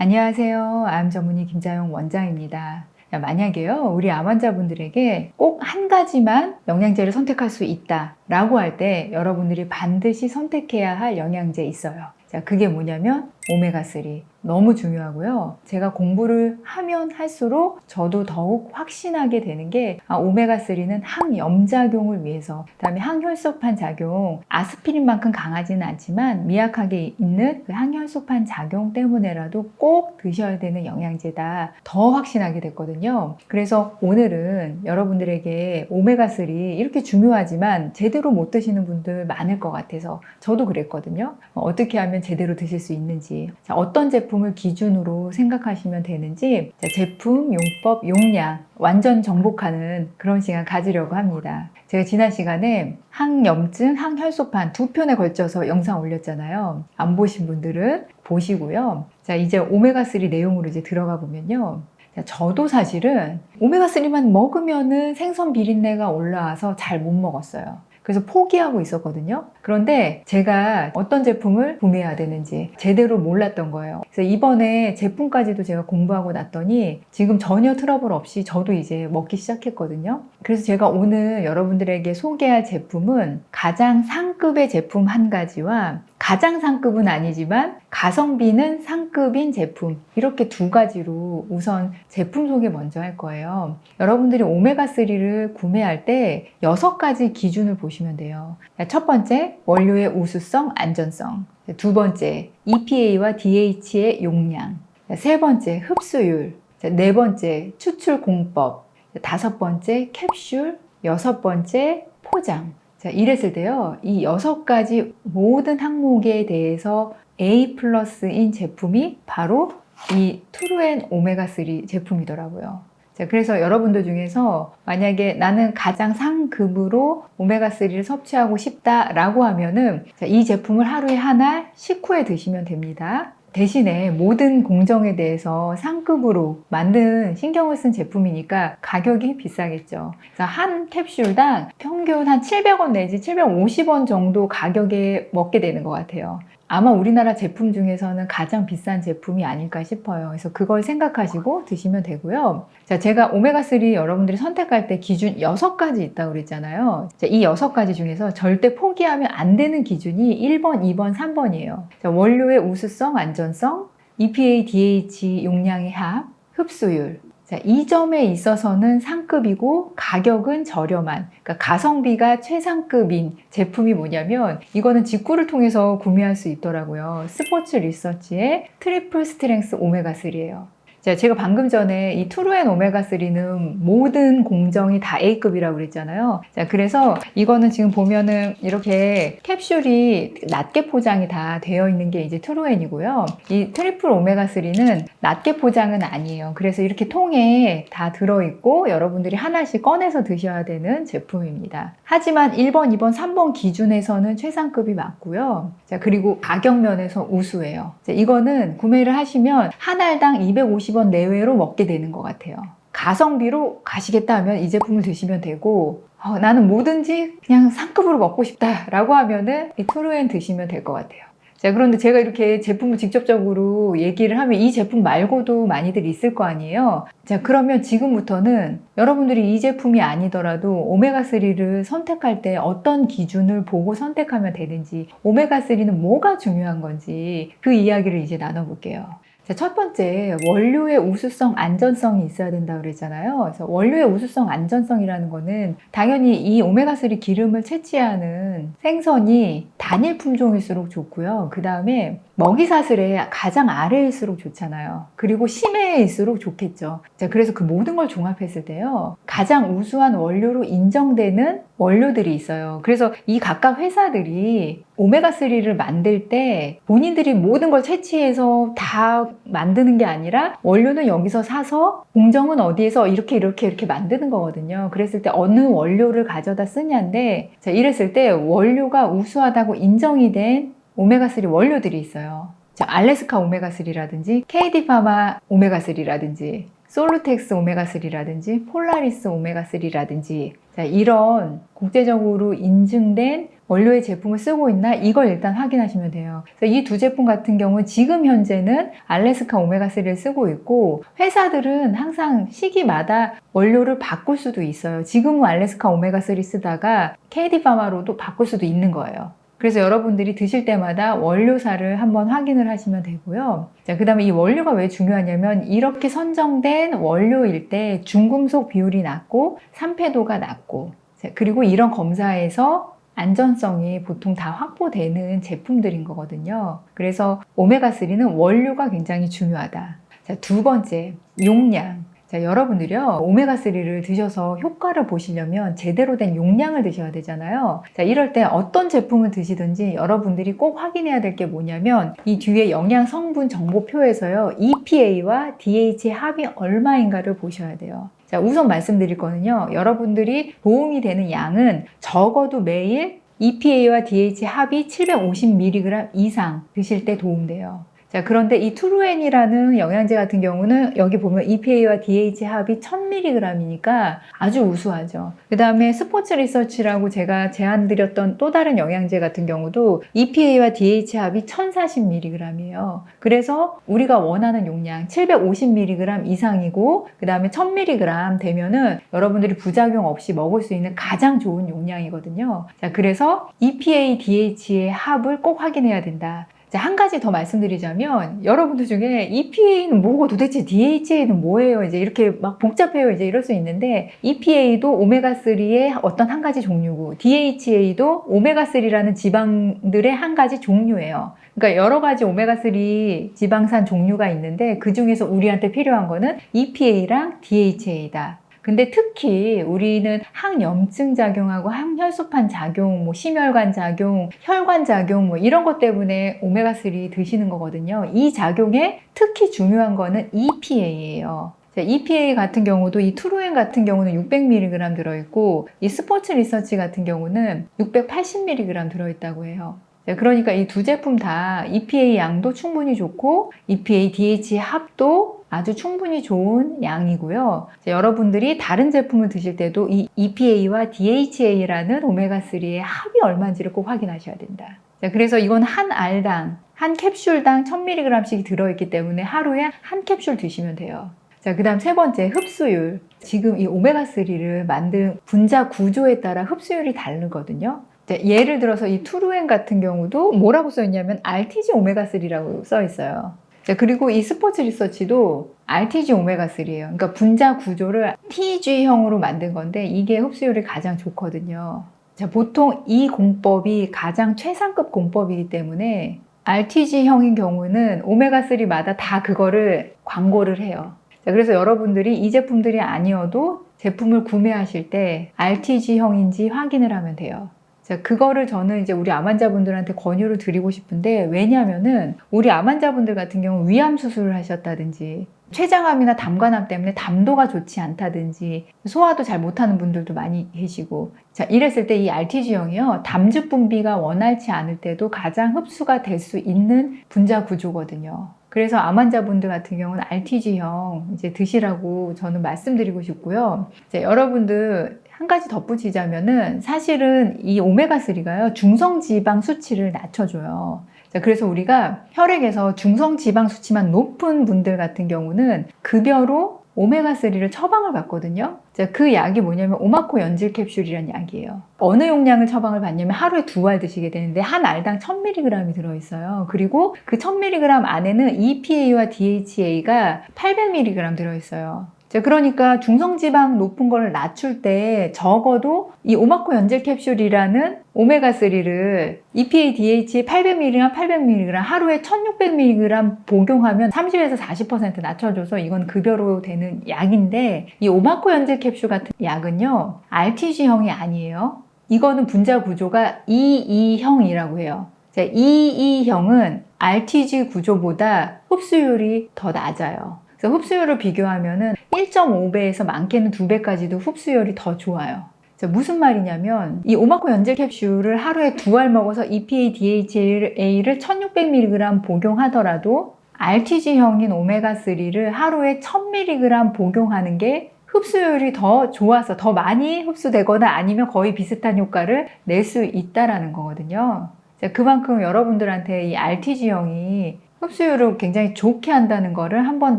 안녕하세요. 암 전문의 김자영 원장입니다. 만약에요, 우리 암 환자분들에게 꼭 한 가지만 영양제를 선택할 수 있다 라고 할 때 여러분들이 반드시 선택해야 할 영양제 있어요. 자, 그게 뭐냐면 오메가3. 너무 중요하고요. 제가 공부를 하면 할수록 저도 더욱 확신하게 되는 게 오메가3는 항염작용을 위해서, 그다음에 항혈소판 작용, 아스피린만큼 강하지는 않지만 미약하게 있는 그 항혈소판 작용 때문에라도 꼭 드셔야 되는 영양제다, 더 확신하게 됐거든요. 그래서 오늘은 여러분들에게 오메가3 이렇게 중요하지만 제대로 못 드시는 분들 많을 것 같아서 저도 그랬거든요. 어떻게 하면 제대로 드실 수 있는지, 자, 어떤 제품을 기준으로 생각하시면 되는지, 자, 제품, 용법, 용량 완전 정복하는 그런 시간 가지려고 합니다. 제가 지난 시간에 항염증, 항혈소판 두 편에 걸쳐서 영상 올렸잖아요. 안 보신 분들은 보시고요. 자, 이제 오메가3 내용으로 이제 들어가 보면요. 저도 사실은 오메가3만 먹으면은 생선 비린내가 올라와서 잘 못 먹었어요. 그래서 포기하고 있었거든요. 그런데 제가 어떤 제품을 구매해야 되는지 제대로 몰랐던 거예요. 그래서 이번에 제품까지도 제가 공부하고 났더니 지금 전혀 트러블 없이 저도 이제 먹기 시작했거든요. 그래서 제가 오늘 여러분들에게 소개할 제품은 가장 상급의 제품 한 가지와 가장 상급은 아니지만 가성비는 상급인 제품, 이렇게 두 가지로 우선 제품 소개 먼저 할 거예요. 여러분들이 오메가3를 구매할 때 6가지 기준을 보시면 돼요. 첫 번째, 원료의 우수성, 안전성. 두 번째, EPA와 DH의 용량. 세 번째, 흡수율. 네 번째, 추출 공법. 다섯 번째, 캡슐. 여섯 번째, 포장. 자, 이랬을 때요, 이 6가지 모든 항목에 대해서 A 플러스인 제품이 바로 이 트루엔 오메가3 제품이더라고요. 자, 그래서 여러분들 중에서 만약에 나는 가장 상급으로 오메가3를 섭취하고 싶다라고 하면은, 자, 이 제품을 하루에 하나 식후에 드시면 됩니다. 대신에 모든 공정에 대해서 상급으로 만든 신경을 쓴 제품이니까 가격이 비싸겠죠. 그래서 한 캡슐당 평균 한 700원 내지 750원 정도 가격에 먹게 되는 것 같아요. 아마 우리나라 제품 중에서는 가장 비싼 제품이 아닐까 싶어요. 그래서 그걸 생각하시고 드시면 되고요. 자, 제가 오메가3 여러분들이 선택할 때 기준 6가지 있다고 그랬잖아요. 자, 이 6가지 중에서 절대 포기하면 안 되는 기준이 1번, 2번, 3번이에요. 자, 원료의 우수성, 안전성, EPA, DH 용량의 합, 흡수율. 자, 이 점에 있어서는 상급이고 가격은 저렴한, 그러니까 가성비가 최상급인 제품이 뭐냐면, 이거는 직구를 통해서 구매할 수 있더라고요. 스포츠 리서치의 트리플 스트렝스 오메가3예요. 자, 제가 방금 전에 이 트루엔 오메가3는 모든 공정이 다 A급이라고 그랬잖아요. 자, 그래서 이거는 지금 보면은 이렇게 캡슐이 낮게 포장이 다 되어 있는 게 이제 트루엔이고요. 이 트리플 오메가3는 낮게 포장은 아니에요. 그래서 이렇게 통에 다 들어있고 여러분들이 하나씩 꺼내서 드셔야 되는 제품입니다. 하지만 1번, 2번, 3번 기준에서는 최상급이 맞고요. 자, 그리고 가격 면에서 우수해요. 자, 이거는 구매를 하시면 한 알당 250원 내외로 먹게 되는 것 같아요. 가성비로 가시겠다 하면 이 제품을 드시면 되고, 나는 뭐든지 그냥 상급으로 먹고 싶다 라고 하면은 이 트루엔 드시면 될 것 같아요. 자, 그런데 제가 이렇게 제품을 직접적으로 얘기를 하면 이 제품 말고도 많이들 있을 거 아니에요. 자, 그러면 지금부터는 여러분들이 이 제품이 아니더라도 오메가3를 선택할 때 어떤 기준을 보고 선택하면 되는지, 오메가3는 뭐가 중요한 건지 그 이야기를 이제 나눠볼게요. 자, 첫 번째, 원료의 우수성, 안전성이 있어야 된다고 그랬잖아요. 그래서 원료의 우수성, 안전성이라는 거는 당연히 이 오메가3 기름을 채취하는 생선이 단일 품종일수록 좋고요. 그 다음에 먹이사슬의 가장 아래일수록 좋잖아요. 그리고 심해일수록 좋겠죠. 자, 그래서 그 모든 걸 종합했을 때요, 가장 우수한 원료로 인정되는 원료들이 있어요. 그래서 이 각각 회사들이 오메가3를 만들 때 본인들이 모든 걸 채취해서 다 만드는 게 아니라 원료는 여기서 사서 공정은 어디에서 이렇게 만드는 거거든요. 그랬을 때 어느 원료를 가져다 쓰냐인데, 자, 이랬을 때 원료가 우수하다고 인정이 된 오메가3 원료들이 있어요. 자, 알래스카 오메가3라든지 KD파마 오메가3라든지 솔루텍스 오메가3라든지 폴라리스 오메가3라든지 이런 국제적으로 인증된 원료의 제품을 쓰고 있나 이걸 일단 확인하시면 돼요. 그래서 이 두 제품 같은 경우는 지금 현재는 알래스카 오메가3를 쓰고 있고 회사들은 항상 시기마다 원료를 바꿀 수도 있어요. 지금은 알래스카 오메가3 쓰다가 KD파마로도 바꿀 수도 있는 거예요. 그래서 여러분들이 드실 때마다 원료사를 한번 확인을 하시면 되고요. 자, 그 다음에 이 원료가 왜 중요하냐면 이렇게 선정된 원료일 때 중금속 비율이 낮고 산패도가 낮고 그리고 이런 검사에서 안전성이 보통 다 확보되는 제품들인 거거든요. 그래서 오메가3는 원료가 굉장히 중요하다. 자, 두 번째, 용량. 자, 여러분들이요, 오메가3를 드셔서 효과를 보시려면 제대로 된 용량을 드셔야 되잖아요. 자, 이럴 때 어떤 제품을 드시든지 여러분들이 꼭 확인해야 될 게 뭐냐면 이 뒤에 영양 성분 정보표에서요, EPA와 DHA 합이 얼마인가를 보셔야 돼요. 자, 우선 말씀드릴 거는요, 여러분들이 도움이 되는 양은 적어도 매일 EPA와 DHA 합이 750mg 이상 드실 때 도움돼요. 자, 그런데 이 투루엔이라는 영양제 같은 경우는 여기 보면 EPA와 DHA 합이 1000mg이니까 아주 우수하죠. 그 다음에 스포츠 리서치라고 제가 제안드렸던 또 다른 영양제 같은 경우도 EPA와 DHA 합이 1040mg이에요. 그래서 우리가 원하는 용량 750mg 이상이고 그 다음에 1000mg 되면은 여러분들이 부작용 없이 먹을 수 있는 가장 좋은 용량이거든요. 자, 그래서 EPA, DHA의 합을 꼭 확인해야 된다. 한 가지 더 말씀드리자면 여러분들 중에 EPA는 뭐고 도대체 DHA는 뭐예요? 이제 이렇게 막 복잡해요. 이제 이럴 수 있는데 EPA도 오메가3의 어떤 한 가지 종류고 DHA도 오메가3라는 지방들의 한 가지 종류예요. 그러니까 여러 가지 오메가3 지방산 종류가 있는데 그 중에서 우리한테 필요한 거는 EPA랑 DHA다. 근데 특히 우리는 항염증 작용하고 항혈소판 작용, 심혈관 작용, 혈관 작용 이런 것 때문에 오메가3 드시는 거거든요. 이 작용에 특히 중요한 거는 EPA예요. EPA 같은 경우도 이 투루엔 같은 경우는 600mg 들어있고 이 스포츠 리서치 같은 경우는 680mg 들어있다고 해요. 그러니까 이 두 제품 다 EPA 양도 충분히 좋고 EPA, DHA 합도 아주 충분히 좋은 양이고요. 여러분들이 다른 제품을 드실 때도 이 EPA와 DHA라는 오메가3의 합이 얼마인지를 꼭 확인하셔야 된다. 그래서 이건 한 알당, 한 캡슐당 1000mg씩 들어있기 때문에 하루에 한 캡슐 드시면 돼요. 자, 그 다음 세 번째, 흡수율. 지금 이 오메가3를 만든 분자 구조에 따라 흡수율이 다르거든요. 예를 들어서 이 투루엔 같은 경우도 뭐라고 써있냐면 RTG 오메가3라고 써있어요. 그리고 이 스포츠 리서치도 RTG 오메가3예요. 그러니까 분자 구조를 TG형으로 만든 건데 이게 흡수율이 가장 좋거든요. 자, 보통 이 공법이 가장 최상급 공법이기 때문에 RTG형인 경우는 오메가3마다 다 그거를 광고를 해요. 자, 그래서 여러분들이 이 제품들이 아니어도 제품을 구매하실 때 RTG형인지 확인을 하면 돼요. 자, 그거를 저는 이제 우리 암 환자분들한테 권유를 드리고 싶은데 왜냐면은 우리 암 환자분들 같은 경우 위암 수술을 하셨다든지 췌장암이나 담관암 때문에 담도가 좋지 않다든지 소화도 잘 못하는 분들도 많이 계시고 자, 이랬을 때 이 RTG형이요 담즙 분비가 원활치 않을 때도 가장 흡수가 될 수 있는 분자 구조거든요. 그래서 암 환자분들 같은 경우는 RTG형 이제 드시라고 저는 말씀드리고 싶고요. 자, 여러분들 한 가지 덧붙이자면은 사실은 이 오메가3가요 중성지방 수치를 낮춰줘요. 자, 그래서 우리가 혈액에서 중성지방 수치만 높은 분들 같은 경우는 급여로 오메가3를 처방을 받거든요. 자, 그 약이 뭐냐면 오마코 연질 캡슐이라는 약이에요. 어느 용량을 처방을 받냐면 하루에 2알 드시게 되는데 한 알당 1000mg이 들어있어요. 그리고 그 1000mg 안에는 EPA와 DHA가 800mg 들어있어요. 그러니까 중성지방 높은 걸 낮출 때 적어도 이 오마코 연질 캡슐이라는 오메가3를 EPA, DHA 800mg 하루에 1600mg 복용하면 30에서 40% 낮춰줘서 이건 급여로 되는 약인데 이 오마코 연질 캡슐 같은 약은요 RTG형이 아니에요. 이거는 분자 구조가 EE형이라고 해요. EE형은 RTG 구조보다 흡수율이 더 낮아요. 그래서 흡수율을 비교하면은 1.5배에서 많게는 2배까지도 흡수율이 더 좋아요. 자, 무슨 말이냐면 이 오마코 연질 캡슐을 하루에 2알 먹어서 EPA, DHA를 1600mg 복용하더라도 RTG형인 오메가3를 하루에 1000mg 복용하는 게 흡수율이 더 좋아서 더 많이 흡수되거나 아니면 거의 비슷한 효과를 낼 수 있다라는 거거든요. 그만큼 여러분들한테 이 RTG형이 흡수율을 굉장히 좋게 한다는 거를 한 번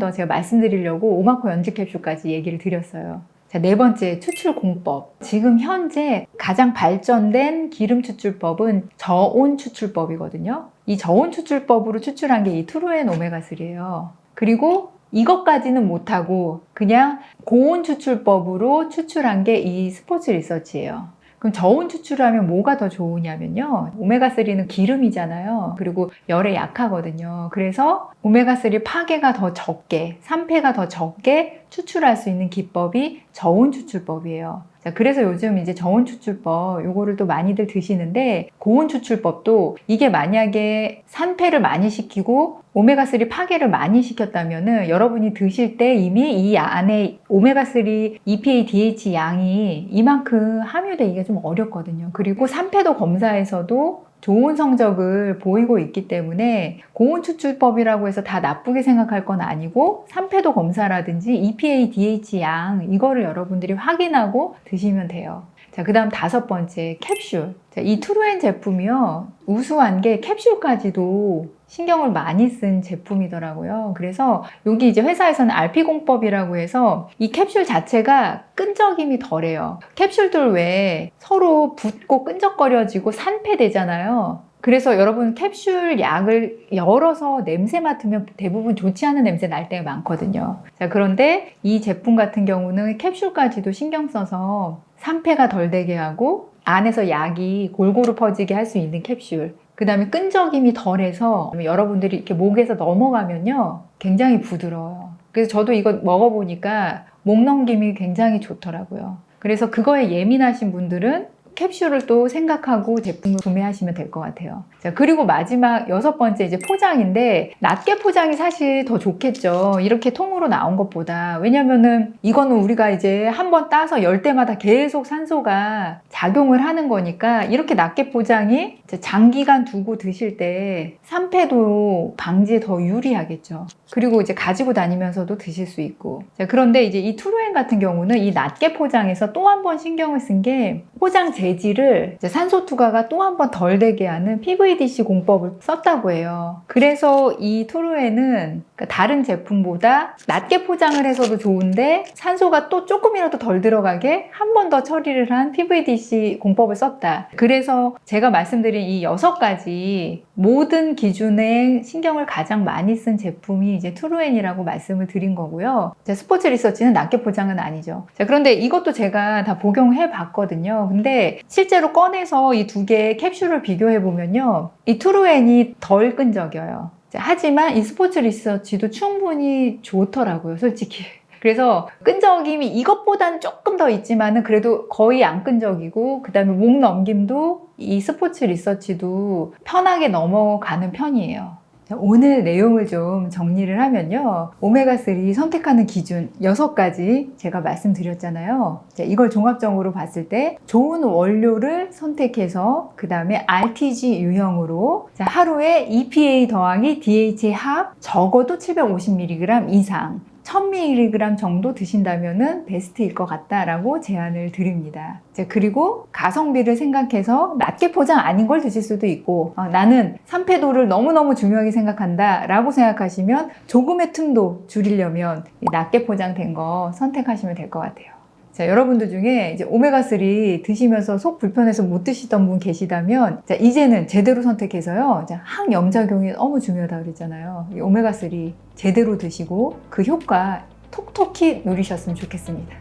더 제가 말씀드리려고 오마코 연지 캡슐까지 얘기를 드렸어요. 자, 네 번째, 추출 공법. 지금 현재 가장 발전된 기름 추출법은 저온 추출법이거든요. 이 저온 추출법으로 추출한 게 이 트루엔 오메가3예요. 그리고 이것까지는 못하고 그냥 고온 추출법으로 추출한 게 이 스포츠 리서치예요. 그럼 저온 추출하면 뭐가 더 좋으냐면요. 오메가3는 기름이잖아요. 그리고 열에 약하거든요. 그래서 오메가3 파괴가 더 적게, 산패가 더 적게 추출할 수 있는 기법이 저온 추출법이에요. 자, 그래서 요즘 이제 저온 추출법 요거를 또 많이들 드시는데, 고온 추출법도 이게 만약에 산패를 많이 시키고 오메가3 파괴를 많이 시켰다면은 여러분이 드실 때 이미 이 안에 오메가3 EPA, DH 양이 이만큼 함유되기가 좀 어렵거든요. 그리고 산패도 검사에서도 좋은 성적을 보이고 있기 때문에 고온 추출법이라고 해서 다 나쁘게 생각할 건 아니고, 산패도 검사라든지 EPA, DH 양 이거를 여러분들이 확인하고 드시면 돼요. 자, 그 다음 다섯 번째, 캡슐. 자, 이 트루엔 제품이요, 우수한 게 캡슐까지도 신경을 많이 쓴 제품이더라고요. 그래서 여기 이제 회사에서는 RP 공법이라고 해서 이 캡슐 자체가 끈적임이 덜해요. 캡슐들 왜 서로 붓고 끈적거려지고 산패되잖아요. 그래서 여러분 캡슐 약을 열어서 냄새 맡으면 대부분 좋지 않은 냄새 날 때가 많거든요. 자, 그런데 이 제품 같은 경우는 캡슐까지도 신경 써서 산패가 덜 되게 하고 안에서 약이 골고루 퍼지게 할 수 있는 캡슐. 그 다음에 끈적임이 덜해서 여러분들이 이렇게 목에서 넘어가면요, 굉장히 부드러워요. 그래서 저도 이거 먹어보니까 목 넘김이 굉장히 좋더라고요. 그래서 그거에 예민하신 분들은 캡슐을 또 생각하고 제품을 구매하시면 될 것 같아요. 자, 그리고 마지막 여섯 번째, 이제 포장인데, 낱개 포장이 사실 더 좋겠죠. 이렇게 통으로 나온 것보다. 왜냐면은 이거는 우리가 이제 한번 따서 열 때마다 계속 산소가 작용을 하는 거니까, 이렇게 낱개 포장이 장기간 두고 드실 때 산패도 방지에 더 유리하겠죠. 그리고 이제 가지고 다니면서도 드실 수 있고. 자, 그런데 이제 이 트루엔 같은 경우는 이 낱개 포장에서 또 한 번 신경을 쓴 게, 포장 재질을 산소 투과가 또 한 번 덜 되게 하는 PVDC 공법을 썼다고 해요. 그래서 이 트루엔은 다른 제품보다 낮게 포장을 해서도 좋은데 산소가 또 조금이라도 덜 들어가게 한 번 더 처리를 한 PVDC 공법을 썼다. 그래서 제가 말씀드린 이 6가지 모든 기준에 신경을 가장 많이 쓴 제품이 이제 트루엔이라고 말씀을 드린 거고요. 스포츠 리서치는 낱개 포장은 아니죠. 자, 그런데 이것도 제가 다 복용해 봤거든요. 근데 실제로 꺼내서 이 두 개의 캡슐을 비교해 보면요, 이 트루엔이 덜 끈적여요. 하지만 이 스포츠 리서치도 충분히 좋더라고요, 솔직히. 그래서 끈적임이 이것보다는 조금 더 있지만은 그래도 거의 안 끈적이고, 그 다음에 목 넘김도 이 스포츠 리서치도 편하게 넘어가는 편이에요. 오늘 내용을 좀 정리를 하면요, 오메가3 선택하는 기준 6가지 제가 말씀드렸잖아요. 이걸 종합적으로 봤을 때 좋은 원료를 선택해서 그 다음에 RTG 유형으로 하루에 EPA 더하기 DHA 합 적어도 750mg 이상 1000mg 정도 드신다면 베스트일 것 같다라고 제안을 드립니다. 그리고 가성비를 생각해서 낮게 포장 아닌 걸 드실 수도 있고, 나는 산패도를 너무너무 중요하게 생각한다 라고 생각하시면 조금의 틈도 줄이려면 낮게 포장된 거 선택하시면 될 것 같아요. 자, 여러분들 중에 이제 오메가3 드시면서 속 불편해서 못 드시던 분 계시다면, 자, 이제는 제대로 선택해서요, 항염작용이 너무 중요하다고 그랬잖아요. 이 오메가3 제대로 드시고 그 효과 톡톡히 누리셨으면 좋겠습니다.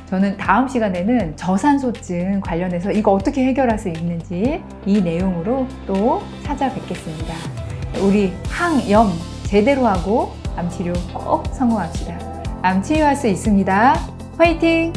저는 다음 시간에는 저산소증 관련해서 이거 어떻게 해결할 수 있는지 이 내용으로 또 찾아뵙겠습니다. 우리 항염 제대로 하고 암 치료 꼭 성공합시다. 암 치유할 수 있습니다. 화이팅!